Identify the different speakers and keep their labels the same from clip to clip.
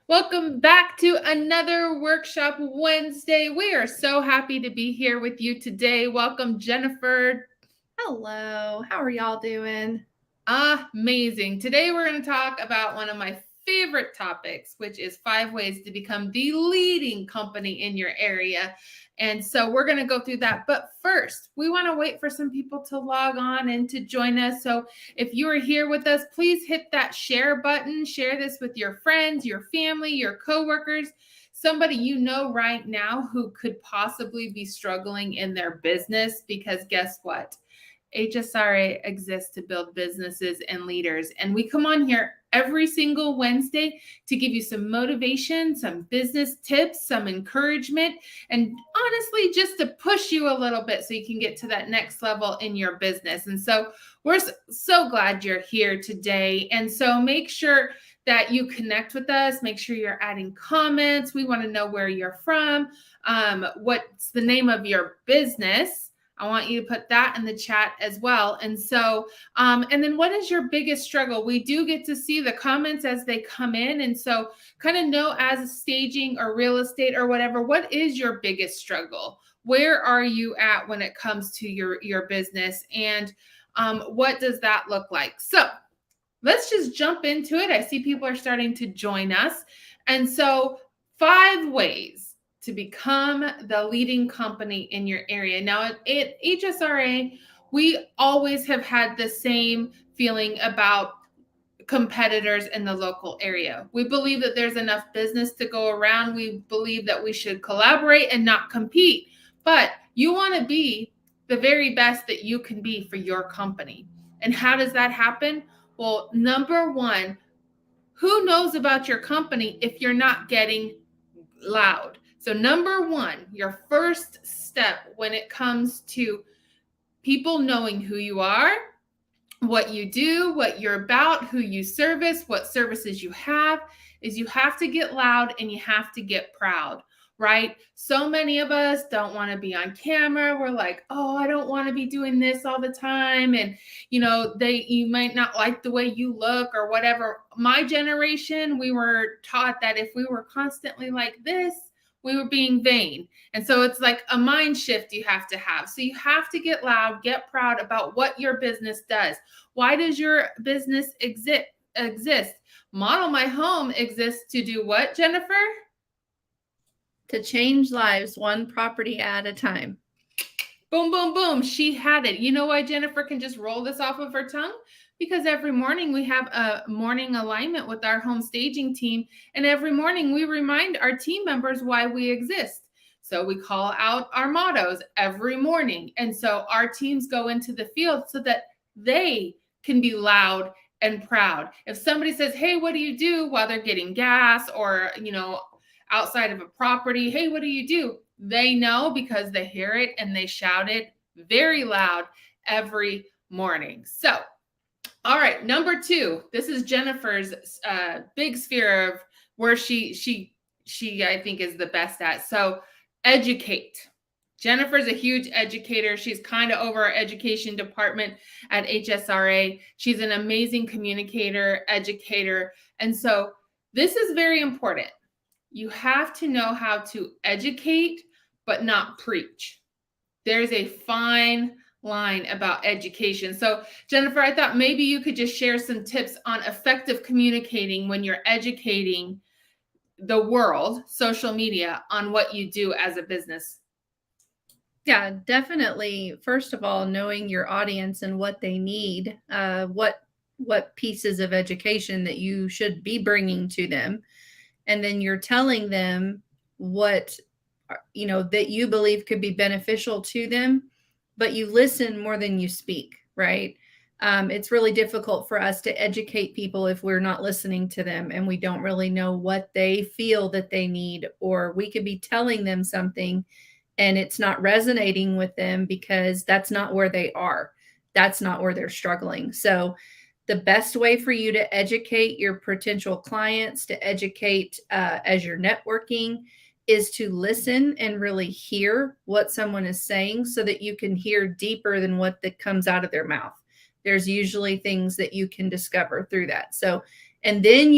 Speaker 1: Welcome back to another Workshop Wednesday. We are so happy to be here with you today. Welcome, Jennifer.
Speaker 2: Hello, how are y'all doing?
Speaker 1: Amazing. Today we're going to talk about one of my favorite topics, which is 5 ways to become the leading company in your area. And so we're going to go through that. But first, we want to wait for some people to log on and to join us. So if you are here with us, please hit that share button. Share this with your friends, your family, your coworkers, somebody you know right now who could possibly be struggling in their business. Because guess what? HSRA exists to build businesses and leaders. And we come on here every single Wednesday to give you some motivation, some business tips, some encouragement, and honestly, just to push you a little bit so you can get to that next level in your business. And so we're so glad you're here today. And so make sure that you connect with us. Make sure you're adding comments. We want to know where you're from, what's the name of your business. I want you to put that in the chat as well. And so, and then what is your biggest struggle? We do get to see the comments as they come in. And so kind of know as a staging or real estate or whatever, what is your biggest struggle? Where are you at when it comes to your business? And what does that look like? So let's just jump into it. I see people are starting to join us. And so 5 ways to become the leading company in your area. Now at HSRA, we always have had the same feeling about competitors in the local area. We believe that there's enough business to go around. We believe that we should collaborate and not compete. But you want to be the very best that you can be for your company. And how does that happen? Well, number one, who knows about your company if you're not getting loud? So number one, your first step when it comes to people knowing who you are, what you do, what you're about, who you service, what services you have, is you have to get loud and you have to get proud, right? So many of us don't want to be on camera. We're like, oh, I don't want to be doing this all the time. And, you might not like the way you look or whatever. My generation, we were taught that if we were constantly like this, we were being vain. And so it's like a mind shift you have to have. So you have to get loud, get proud about what your business does. Why does your business exist? Model My Home exists to do what, Jennifer?
Speaker 2: To change lives one property at a time.
Speaker 1: Boom, boom, boom. She had it. You know why Jennifer can just roll this off of her tongue? Because every morning we have a morning alignment with our home staging team. And every morning we remind our team members why we exist. So we call out our mottos every morning. And so our teams go into the field so that they can be loud and proud. If somebody says, hey, what do you do while they're getting gas or, outside of a property? Hey, what do you do? They know because they hear it and they shout it very loud every morning. So, all right, number 2. This is Jennifer's big sphere of where she I think is the best at. So, educate. Jennifer's a huge educator. She's kind of over our education department at HSRA. She's an amazing communicator, educator. And so this is very important. You have to know how to educate, but not preach. There's a fine line about education. So, Jennifer, I thought maybe you could just share some tips on effective communicating when you're educating the world, social media, on what you do as a business.
Speaker 2: Yeah, definitely. First of all, knowing your audience and what they need, what pieces of education that you should be bringing to them, and then you're telling them what that you believe could be beneficial to them, but you listen more than you speak, right? It's really difficult for us to educate people if we're not listening to them and we don't really know what they feel that they need, or we could be telling them something and it's not resonating with them because that's not where they are. That's not where they're struggling. So the best way for you to educate your potential clients, to educate as you're networking, is to listen and really hear what someone is saying so that you can hear deeper than what that comes out of their mouth. There's usually things that you can discover through that. So, and then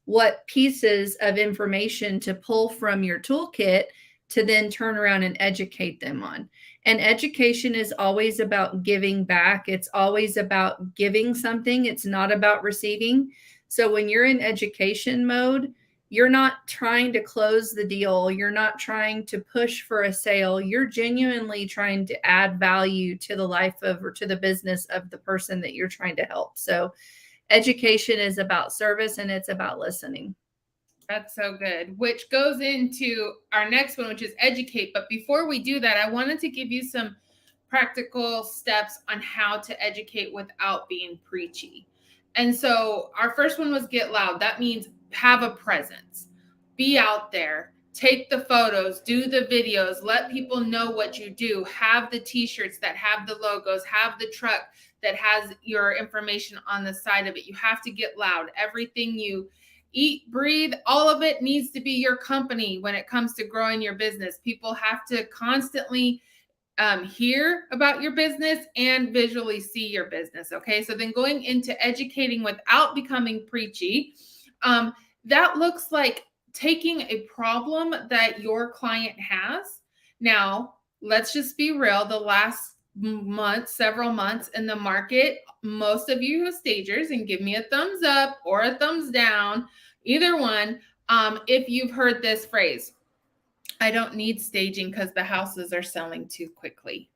Speaker 2: what pieces of information to pull from your toolkit to then turn around and educate them on. And education is always about giving back. It's always about giving something. It's not about receiving. So when you're in education mode, you're not trying to close the deal. You're not trying to push for a sale. You're genuinely trying to add value to the life of or to the business of the person that you're trying to help. So education is about service and it's about listening.
Speaker 1: That's so good, which goes into our next one, which is educate. But before we do that, I wanted to give you some practical steps on how to educate without being preachy. And so our first one was get loud. That means have a presence, be out there, take the photos, do the videos, let people know what you do, have the t-shirts that have the logos, have the truck that has your information on the side of it. You have to get loud. Everything you eat, breathe, all of it needs to be your company when it comes to growing your business. People have to constantly hear about your business and visually see your business. Okay. So then going into educating without becoming preachy, that looks like taking a problem that your client has. Now, let's just be real. The last month, several months in the market, most of you who stagers, and give me a thumbs up or a thumbs down, either one, if you've heard this phrase, I don't need staging because the houses are selling too quickly,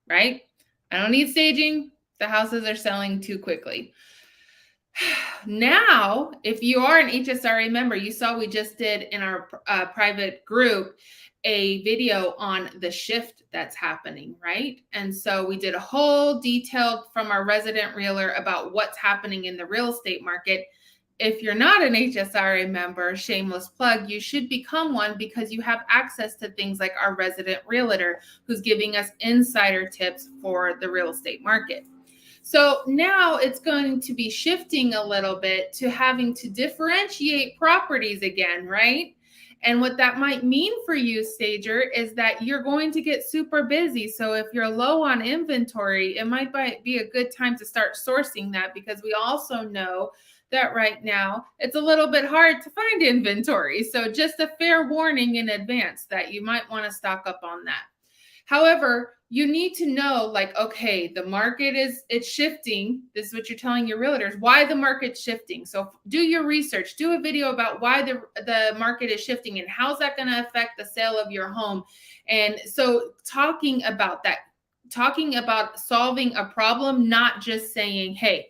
Speaker 1: right? I don't need staging. The houses are selling too quickly. Now, if you are an HSRA member, you saw we just did in our private group a video on the shift that's happening, right? And so we did a whole detailed from our resident realtor about what's happening in the real estate market. If you're not an HSRA member, shameless plug, you should become one because you have access to things like our resident realtor who's giving us insider tips for the real estate market. So now it's going to be shifting a little bit to having to differentiate properties again, right? And what that might mean for you, stager, is that you're going to get super busy. So if you're low on inventory, it might be a good time to start sourcing that, because we also know that right now it's a little bit hard to find inventory. So just a fair warning in advance that you might want to stock up on that. However, you need to know, like, okay, the market it's shifting. This is what you're telling your realtors, why the market's shifting. So do your research, do a video about why the market is shifting and how's that going to affect the sale of your home. And so talking about that, talking about solving a problem, not just saying, hey,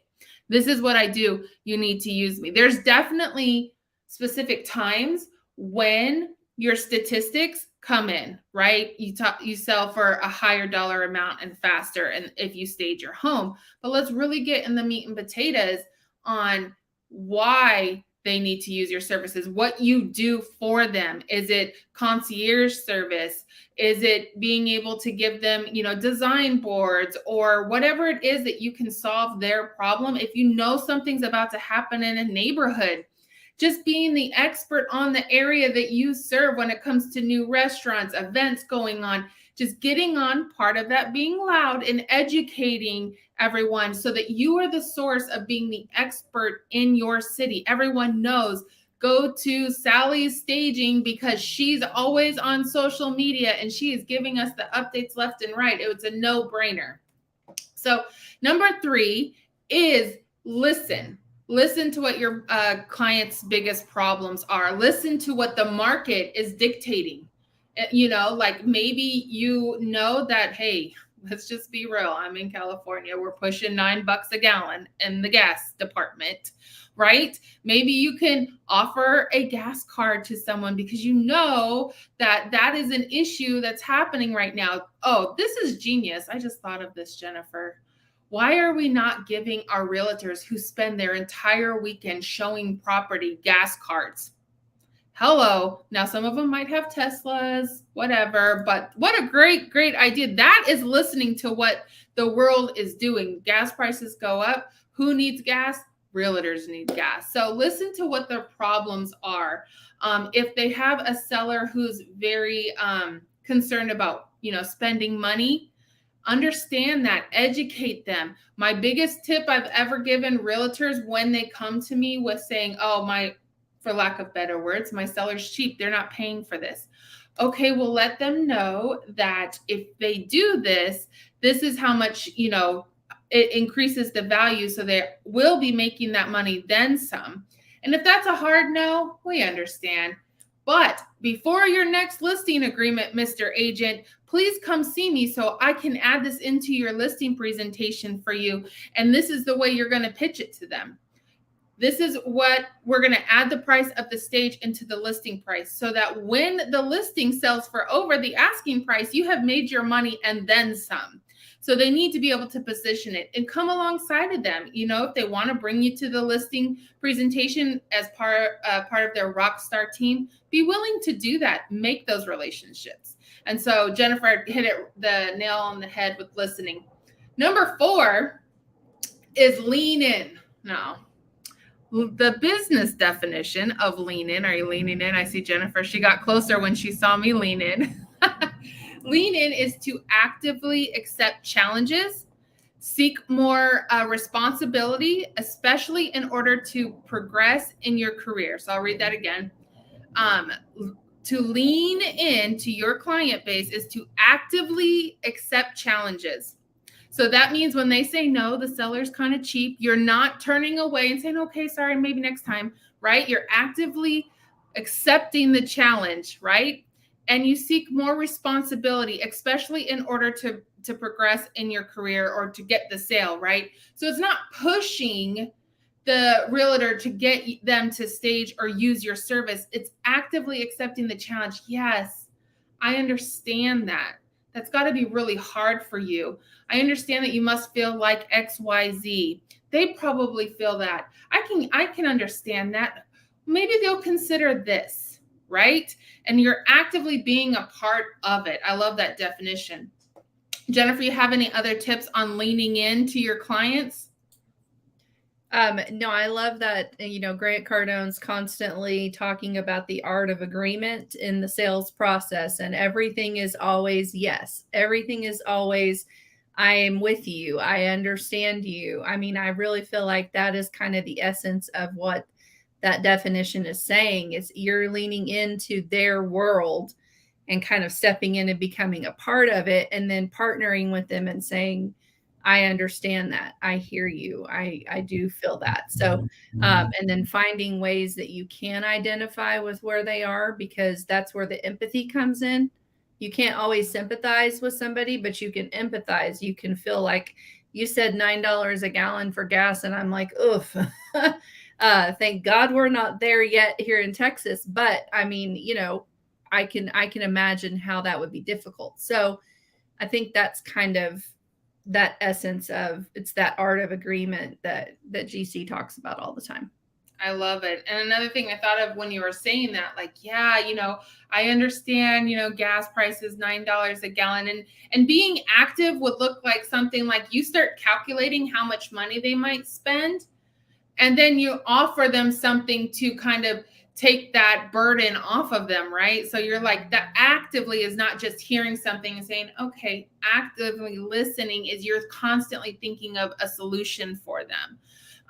Speaker 1: this is what I do, you need to use me. There's definitely specific times when your statistics come in, right? You sell for a higher dollar amount and faster, and if you stage your home. But let's really get in the meat and potatoes on why they need to use your services, what you do for them. Is it concierge service? Is it being able to give them, design boards or whatever it is that you can solve their problem? If you know something's about to happen in a neighborhood, just being the expert on the area that you serve when it comes to new restaurants, events going on, just getting on, part of that being loud and educating everyone so that you are the source of being the expert in your city. Everyone knows, go to Sally's staging because she's always on social media and she is giving us the updates left and right. It was a no-brainer. So number 3 is listen. Listen to what your client's biggest problems are. Listen to what the market is dictating. Like maybe that, hey, let's just be real. I'm in California. We're pushing $9 a gallon in the gas department, right? Maybe you can offer a gas card to someone because you know that is an issue that's happening right now. Oh, this is genius. I just thought of this, Jennifer. Why are we not giving our realtors who spend their entire weekend showing property gas cards? Hello. Now, some of them might have Teslas, whatever, but what a great, great idea. That is listening to what the world is doing. Gas prices go up. Who needs gas? Realtors need gas. So listen to what their problems are. If they have a seller who's very concerned about, spending money, understand that, educate them. My biggest tip I've ever given realtors when they come to me with saying, oh, for lack of better words. My seller's cheap. They're not paying for this. Okay, well, let them know that if they do this, this is how much, it increases the value. So they will be making that money, then some. And if that's a hard no, we understand. But before your next listing agreement, Mr. Agent, please come see me so I can add this into your listing presentation for you. And this is the way you're going to pitch it to them. This is what we're going to add the price of the stage into the listing price so that when the listing sells for over the asking price, you have made your money and then some. So they need to be able to position it and come alongside of them. If they want to bring you to the listing presentation as part of their rockstar team, be willing to do that, make those relationships. And so Jennifer hit the nail on the head with listening. Number 4 is lean in. Now, the business definition of lean in. Are you leaning in? I see Jennifer. She got closer when she saw me lean in. Lean in is to actively accept challenges, seek more responsibility, especially in order to progress in your career. So I'll read that again. To lean into your client base is to actively accept challenges. So that means when they say no, the seller's kind of cheap, you're not turning away and saying, okay, sorry, maybe next time, right? You're actively accepting the challenge, right? And you seek more responsibility, especially in order to progress in your career or to get the sale, right? So it's not pushing the realtor to get them to stage or use your service. It's actively accepting the challenge. Yes, I understand that. That's got to be really hard for you. I understand that you must feel like XYZ. They probably feel that. I can understand that. Maybe they'll consider this, right? And you're actively being a part of it. I love that definition. Jennifer, you have any other tips on leaning into your clients?
Speaker 2: No, I love that, Grant Cardone's constantly talking about the art of agreement in the sales process, and everything is always yes. Everything is always, I am with you. I understand you. I mean, I really feel like that is kind of the essence of what that definition is saying, is you're leaning into their world and kind of stepping in and becoming a part of it, and then partnering with them and saying, I understand that. I hear you. I do feel that. So, and then finding ways that you can identify with where they are, because that's where the empathy comes in. You can't always sympathize with somebody, but you can empathize. You can feel like, you said $9 a gallon for gas, and I'm like, oof. Thank God we're not there yet here in Texas. But I mean, I can imagine how that would be difficult. So I think that's kind of that essence of, it's that art of agreement that GC talks about all the time.
Speaker 1: I love it. And another thing I thought of when you were saying that, like, yeah, I understand, gas prices, $9 a gallon, and being active would look like something like you start calculating how much money they might spend, and then you offer them something to kind of take that burden off of them, right? So you're like, that actively is not just hearing something and saying, okay, actively listening is you're constantly thinking of a solution for them.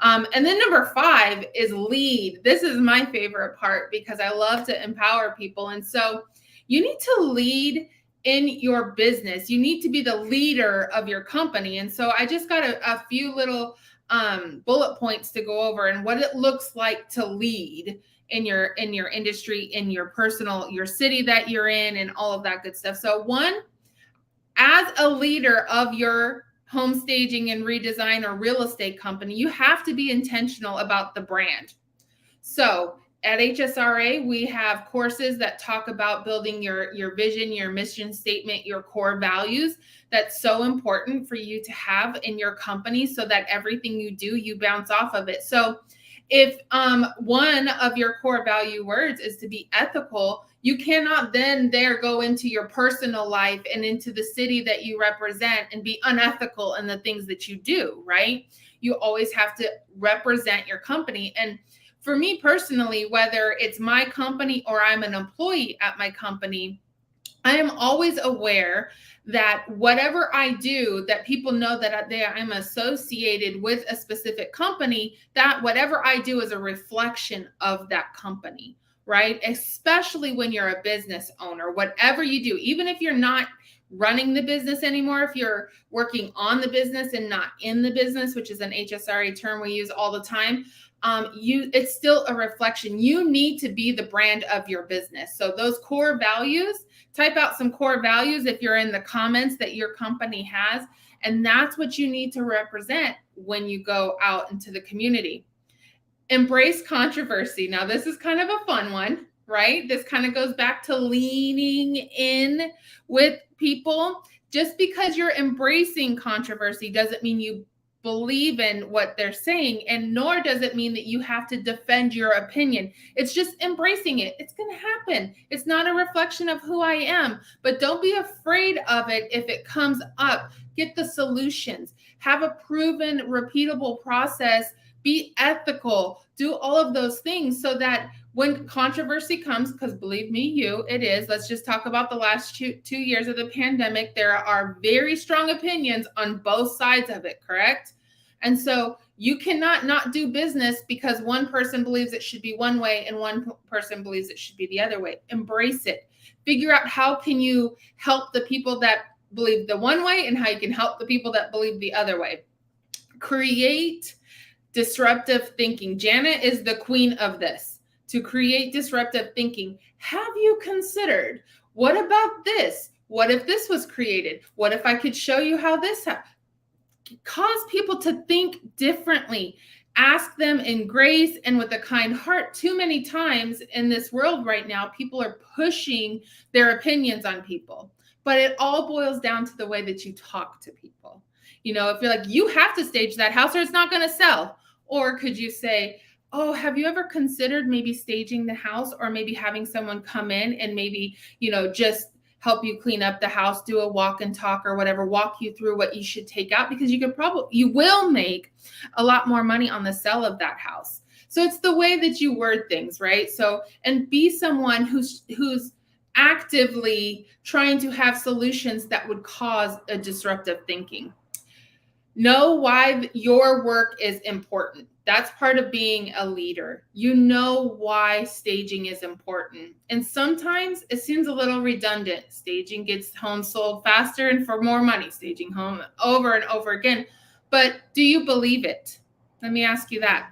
Speaker 1: And then number 5 is lead. This is my favorite part because I love to empower people. And so you need to lead in your business. You need to be the leader of your company. And so I just got a few little bullet points to go over and what it looks like to lead in your industry, in your personal, your city that you're in, and all of that good stuff. So 1, as a leader of your home staging and redesign or real estate company, you have to be intentional about the brand. So at HSRA, we have courses that talk about building your vision, your mission statement, your core values. That's so important for you to have in your company so that everything you do, you bounce off of it. So if one of your core value words is to be ethical, you cannot then go into your personal life and into the city that you represent and be unethical in the things that you do, right? You always have to represent your company. And for me personally, whether it's my company or I'm an employee at my company, I am always aware that whatever I do, that people know that I'm associated with a specific company, that whatever I do is a reflection of that company, right? Especially when you're a business owner, whatever you do, even if you're not running the business anymore, if you're working on the business and not in the business, which is an HSRA term we use all the time, it's still a reflection. You need to be the brand of your business. So those core values, type out some core values if you're in the comments that your company has, and that's what you need to represent when you go out into the community. Embrace controversy. Now, this is kind of a fun one, right? This kind of goes back to leaning in with people. Just because you're embracing controversy doesn't mean you believe in what they're saying, and nor does it mean that you have to defend your opinion. It's just embracing it. It's going to happen. It's not a reflection of who I am, but don't be afraid of it if it comes up. Get the solutions. Have a proven, repeatable process. Be ethical. Do all of those things so that when controversy comes, because believe me, it is. Let's just talk about the last 2 years of the pandemic. There are very strong opinions on both sides of it, correct? And so you cannot not do business because one person believes it should be one way and one person believes it should be the other way. Embrace it. Figure out how can you help the people that believe the one way and how you can help the people that believe the other way. Create disruptive thinking. Janet is the queen of this. To create disruptive thinking, have you considered, what about this? What if this was created? What if I could show you how this happened? Cause people to think differently. Ask them in grace and with a kind heart. Too many times in this world right now, people are pushing their opinions on people, but it all boils down to the way that you talk to people. You know, if you're like, you have to stage that house or it's not going to sell. Or could you say, oh, have you ever considered maybe staging the house, or maybe having someone come in and maybe, just help you clean up the house, do a walk and talk or whatever, walk you through what you should take out, because you will make a lot more money on the sale of that house. So it's the way that you word things, right? So, and be someone who's actively trying to have solutions that would cause a disruptive thinking. Know why your work is important. That's part of being a leader. You know why staging is important. And sometimes it seems a little redundant. Staging gets homes sold faster and for more money, staging home over and over again. But do you believe it? Let me ask you that.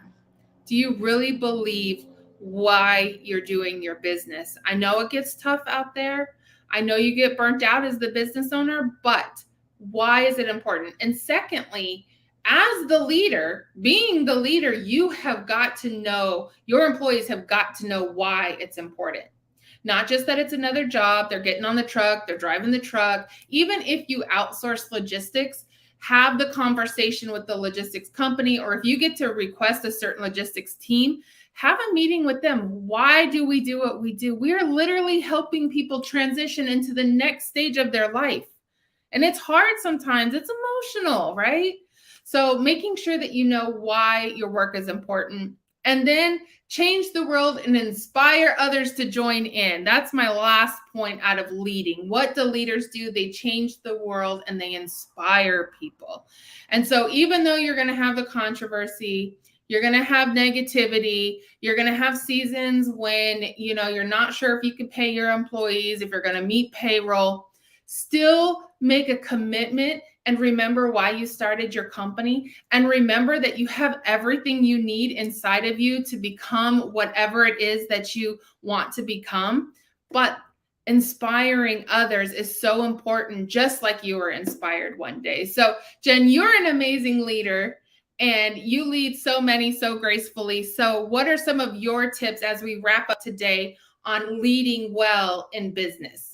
Speaker 1: Do you really believe why you're doing your business? I know it gets tough out there. I know you get burnt out as the business owner, but why is it important? And secondly, as the leader, being the leader, you have got to know, your employees have got to know why it's important. Not just that it's another job, they're getting on the truck, they're driving the truck. Even if you outsource logistics, have the conversation with the logistics company, or if you get to request a certain logistics team, have a meeting with them. Why do we do what we do? We are literally helping people transition into the next stage of their life. And it's hard sometimes, it's emotional, right? So making sure that you know why your work is important, and then change the world and inspire others to join in. That's my last point out of leading. What do leaders do? They change the world and they inspire people. And so even though you're going to have the controversy, you're going to have negativity, you're going to have seasons when, you're not sure if you can pay your employees, if you're going to meet payroll, still make a commitment and remember why you started your company, and remember that you have everything you need inside of you to become whatever it is that you want to become. But inspiring others is so important, just like you were inspired one day. So Jen, you're an amazing leader and you lead so many so gracefully. So what are some of your tips as we wrap up today on leading well in business?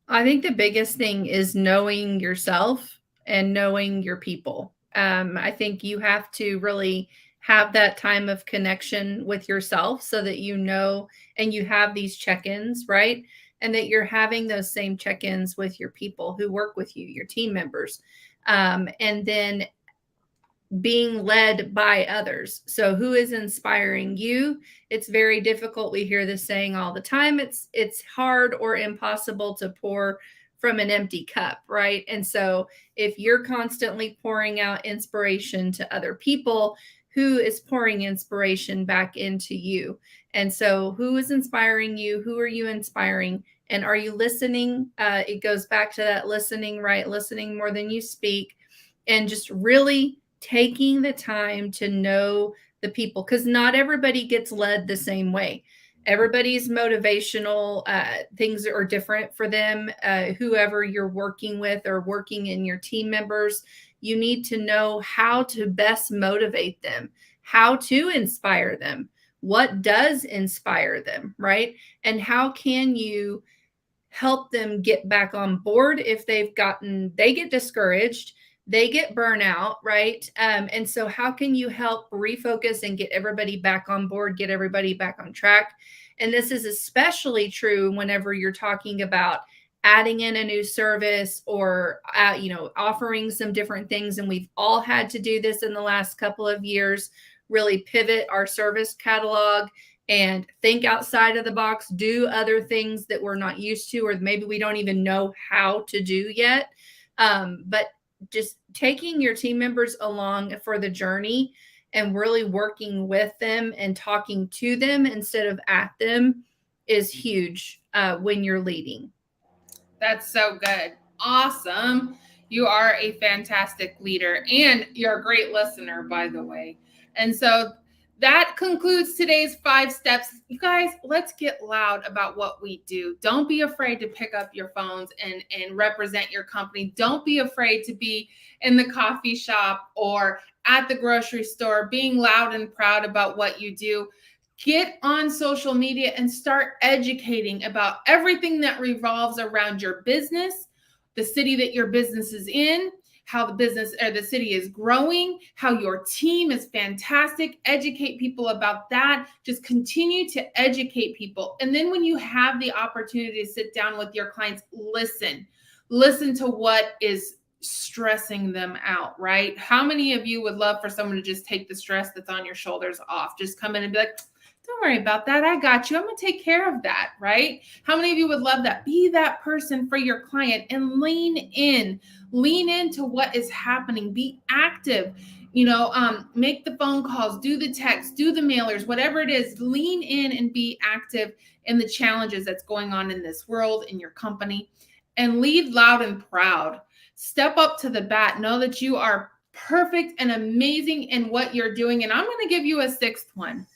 Speaker 2: I think the biggest thing is knowing yourself and knowing your people. I think you have to really have that time of connection with yourself so that you know and you have these check-ins, right? And that you're having those same check-ins with your people who work with you, your team members. And then being led by others. So who is inspiring you? It's very difficult. We hear this saying all the time. It's hard or impossible to pour from an empty cup, right? And so if you're constantly pouring out inspiration to other people, who is pouring inspiration back into you? And so who is inspiring you? Who are you inspiring? And are you listening? It goes back to that listening, right? Listening more than you speak, and just really taking the time to know the people, because not everybody gets led the same way. Everybody's motivational things are different for them. Whoever you're working with or working in your team members, you need to know how to best motivate them, how to inspire them, what does inspire them, right? And how can you help them get back on board if they get discouraged, they get burnout, right? And so how can you help refocus and get everybody back on board, get everybody back on track? And this is especially true whenever you're talking about adding in a new service or offering some different things. And we've all had to do this in the last couple of years, really pivot our service catalog and think outside of the box, do other things that we're not used to, or maybe we don't even know how to do yet. But just taking your team members along for the journey and really working with them and talking to them instead of at them is huge when you're leading.
Speaker 1: That's so good. Awesome. You are a fantastic leader, and you're a great listener, by the way. And so that concludes today's 5 steps. You guys, let's get loud about what we do. Don't be afraid to pick up your phones and represent your company. Don't be afraid to be in the coffee shop or at the grocery store, being loud and proud about what you do. Get on social media and start educating about everything that revolves around your business, the city that your business is in, how the business or the city is growing, how your team is fantastic. Educate people about that. Just continue to educate people. And then when you have the opportunity to sit down with your clients, listen to what is stressing them out, right? How many of you would love for someone to just take the stress that's on your shoulders off? Just come in and be like, don't worry about that. I got you. I'm going to take care of that, right? How many of you would love that? Be that person for your client and lean into what is happening. Be active, make the phone calls, do the texts, do the mailers, whatever it is, lean in and be active in the challenges that's going on in this world, in your company, and lead loud and proud. Step up to the bat. Know that you are perfect and amazing in what you're doing. And I'm going to give you a 6th one.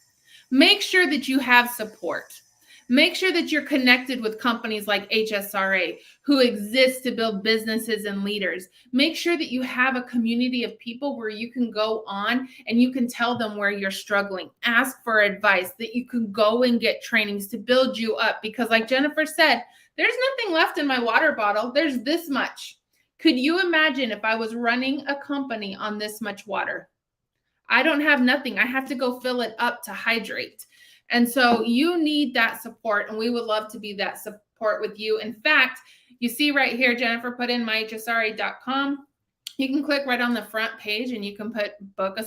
Speaker 1: Make sure that you have support. Make sure that you're connected with companies like HSRA who exist to build businesses and leaders. Make sure that you have a community of people where you can go on and you can tell them where you're struggling. Ask for advice, that you can go and get trainings to build you up. Because like Jennifer said, there's nothing left in my water bottle. There's this much. Could you imagine if I was running a company on this much water? I don't have nothing. I have to go fill it up to hydrate. And so you need that support, and we would love to be that support with you. In fact, you see right here, Jennifer put in myhsra.com. You can click right on the front page and you can book a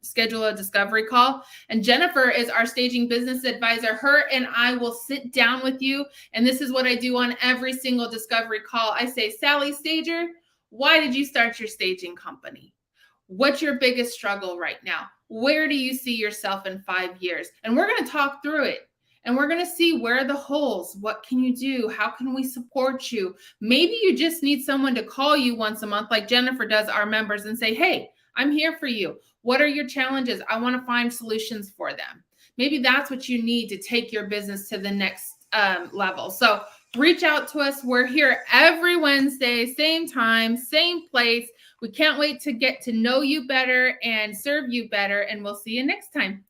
Speaker 1: schedule a discovery call. And Jennifer is our staging business advisor. Her and I will sit down with you. And this is what I do on every single discovery call. I say, Sally Stager, why did you start your staging company? What's your biggest struggle right now? Where do you see yourself in 5 years? And we're going to talk through it. And we're going to see where are the holes. What can you do? How can we support you? Maybe you just need someone to call you once a month, like Jennifer does our members, and say, hey, I'm here for you. What are your challenges? I want to find solutions for them. Maybe that's what you need to take your business to the next level. So reach out to us. We're here every Wednesday, same time, same place. We can't wait to get to know you better and serve you better. And we'll see you next time.